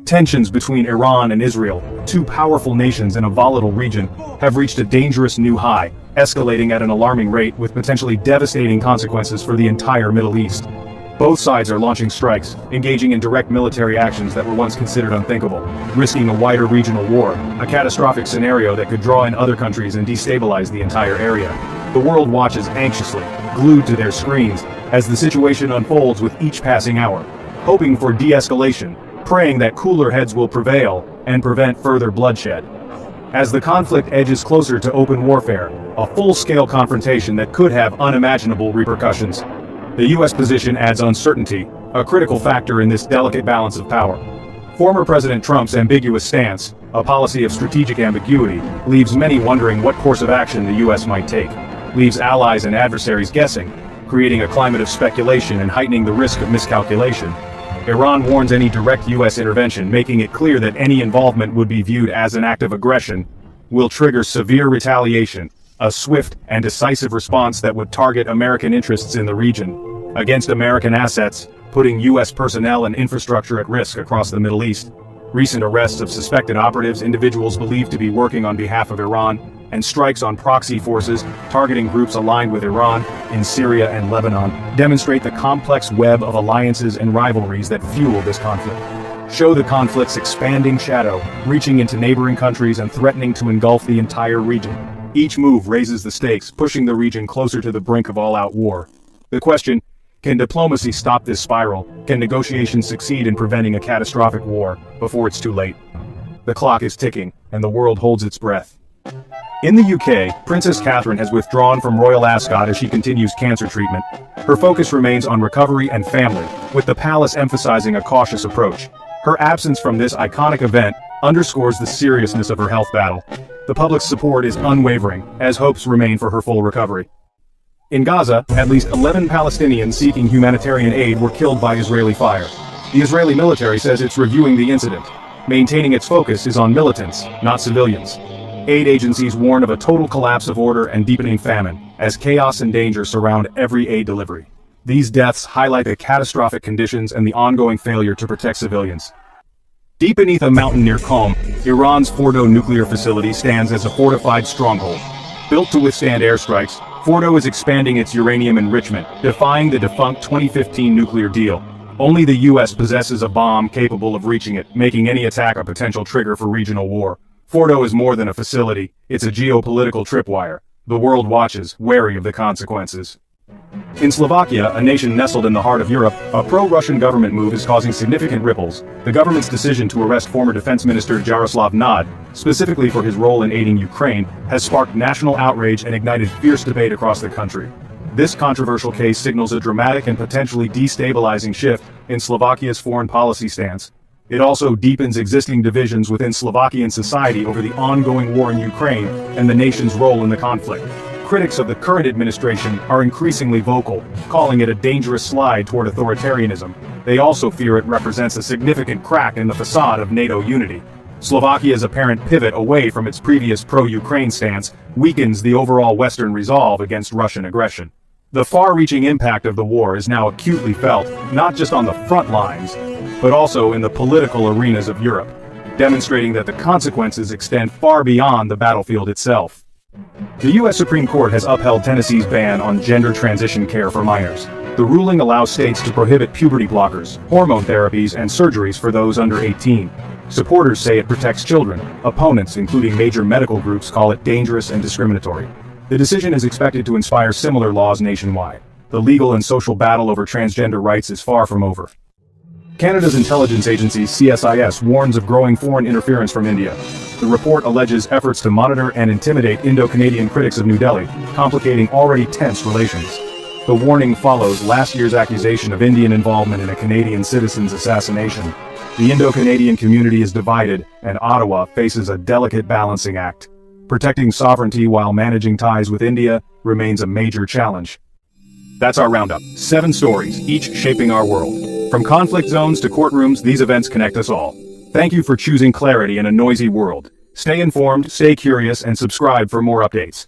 Tensions between Iran and Israel, two powerful nations in a volatile region, have reached a dangerous new high, escalating at an alarming rate with potentially devastating consequences for the entire Middle East. Both sides are launching strikes, engaging in direct military actions that were once considered unthinkable, risking a wider regional war, a catastrophic scenario that could draw in other countries and destabilize the entire area. The world watches anxiously, glued to their screens, as the situation unfolds with each passing hour, hoping for de-escalation, praying that cooler heads will prevail and prevent further bloodshed. As the conflict edges closer to open warfare, a full-scale confrontation that could have unimaginable repercussions, the U.S. position adds uncertainty, a critical factor in this delicate balance of power. Former President Trump's ambiguous stance, a policy of strategic ambiguity, leaves many wondering what course of action the U.S. might take, leaves allies and adversaries guessing, creating a climate of speculation and heightening the risk of miscalculation. Iran warns any direct U.S. intervention, making it clear that any involvement would be viewed as an act of aggression, will trigger severe retaliation, a swift and decisive response that would target American interests in the region, against American assets, putting U.S. personnel and infrastructure at risk across the Middle East. Recent arrests of suspected operatives, individuals believed to be working on behalf of Iran, and strikes on proxy forces targeting groups aligned with Iran in Syria and Lebanon demonstrate the complex web of alliances and rivalries that fuel this conflict. Show the conflict's expanding shadow, reaching into neighboring countries and threatening to engulf the entire region. Each move raises the stakes, pushing the region closer to the brink of all-out war. The question: can diplomacy stop this spiral? Can negotiations succeed in preventing a catastrophic war before it's too late? The clock is ticking, and the world holds its breath. In the UK, Princess Catherine has withdrawn from Royal Ascot as she continues cancer treatment. Her focus remains on recovery and family, with the palace emphasizing a cautious approach. Her absence from this iconic event underscores the seriousness of her health battle. The public's support is unwavering, as hopes remain for her full recovery. In Gaza, at least 11 Palestinians seeking humanitarian aid were killed by Israeli fire. The Israeli military says it's reviewing the incident. Maintaining its focus is on militants, not civilians. Aid agencies warn of a total collapse of order and deepening famine, as chaos and danger surround every aid delivery. These deaths highlight the catastrophic conditions and the ongoing failure to protect civilians. Deep beneath a mountain near Qom, Iran's Fordo nuclear facility stands as a fortified stronghold. Built to withstand airstrikes, Fordo is expanding its uranium enrichment, defying the defunct 2015 nuclear deal. Only the U.S. possesses a bomb capable of reaching it, making any attack a potential trigger for regional war. Fordo is more than a facility, it's a geopolitical tripwire. The world watches, wary of the consequences. In Slovakia, a nation nestled in the heart of Europe, a pro-Russian government move is causing significant ripples. The government's decision to arrest former Defense Minister Jaroslav Nad, specifically for his role in aiding Ukraine, has sparked national outrage and ignited fierce debate across the country. This controversial case signals a dramatic and potentially destabilizing shift in Slovakia's foreign policy stance. It also deepens existing divisions within Slovakian society over the ongoing war in Ukraine and the nation's role in the conflict. Critics of the current administration are increasingly vocal, calling it a dangerous slide toward authoritarianism. They also fear it represents a significant crack in the facade of NATO unity. Slovakia's apparent pivot away from its previous pro-Ukraine stance weakens the overall Western resolve against Russian aggression. The far-reaching impact of the war is now acutely felt, not just on the front lines, but also in the political arenas of Europe, demonstrating that the consequences extend far beyond the battlefield itself. The U.S. Supreme Court has upheld Tennessee's ban on gender transition care for minors. The ruling allows states to prohibit puberty blockers, hormone therapies, and surgeries for those under 18. Supporters say it protects children. Opponents, including major medical groups, call it dangerous and discriminatory. The decision is expected to inspire similar laws nationwide. The legal and social battle over transgender rights is far from over. Canada's intelligence agency CSIS warns of growing foreign interference from India. The report alleges efforts to monitor and intimidate Indo-Canadian critics of New Delhi, complicating already tense relations. The warning follows last year's accusation of Indian involvement in a Canadian citizen's assassination. The Indo-Canadian community is divided, and Ottawa faces a delicate balancing act. Protecting sovereignty while managing ties with India remains a major challenge. That's our roundup. 7 stories, each shaping our world. From conflict zones to courtrooms, these events connect us all. Thank you for choosing clarity in a noisy world. Stay informed, stay curious, and subscribe for more updates.